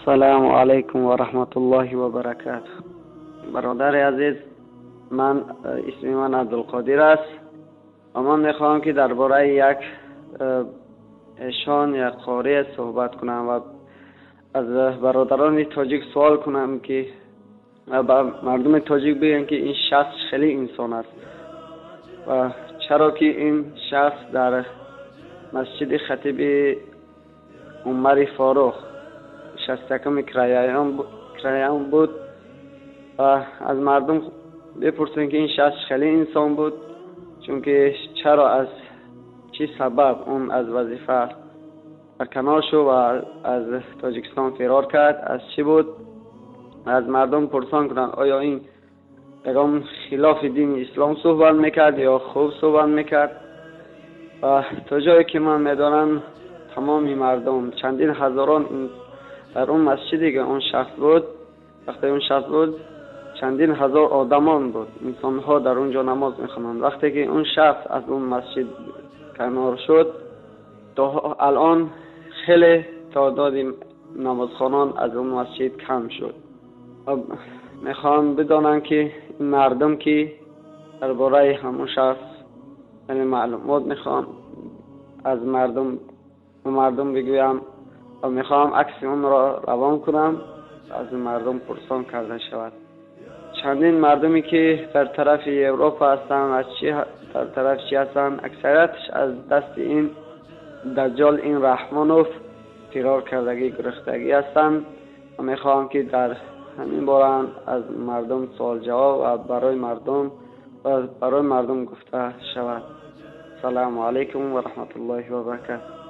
السلام علیکم و رحمت الله و برکاته. برادر عزیز، اسم من عبدالقادر است و من میخواهم که درباره یک ایشان یک قاری صحبت کنم و از برادران تاجیک سوال کنم که با مردم تاجیک بگن که این شخص خیلی انسان است و چرا که این شخص در مسجد خطیب عمر فاروق شستکم کرایان بود و از مردم بپرسن که این شخص خیلی انسان بود، چون که چرا از چی سبب اون از وظیفه برکنار شد و از تاجیکستان فرار کرد، از چی بود. از مردم پرسان کنن آیا این پیغام خلاف دین اسلام صحبت میکرد یا خوب صحبت میکرد. و تا جایی که من میدانم تمامی مردم چندین هزاران در اون مسجدی که اون شخص بود، وقتی اون شخص بود چندین هزار آدمان بود، انسان ها در اونجا نماز میخوانند. وقتی که اون شخص از اون مسجد کنار شد تا الان خیلی تعداد نمازخوانان از اون مسجد کم شد. میخوام بدانم که این مردم که درباره همون شخص یعنی معلومات میخوام از مردم بگویم و میخوام عکس اون را روان کنم از مردم پرسان کرده شود. چندین مردمی که در طرف اروپا هستند از در طرف چی هستند، اکثریتش از دست این دجال این رحمانوف فرار کردگی گرفتگی هستند و میخوام که در همین باره از مردم سوال جواب و برای مردم گفته شود. السلام علیکم و رحمت الله و برکاته.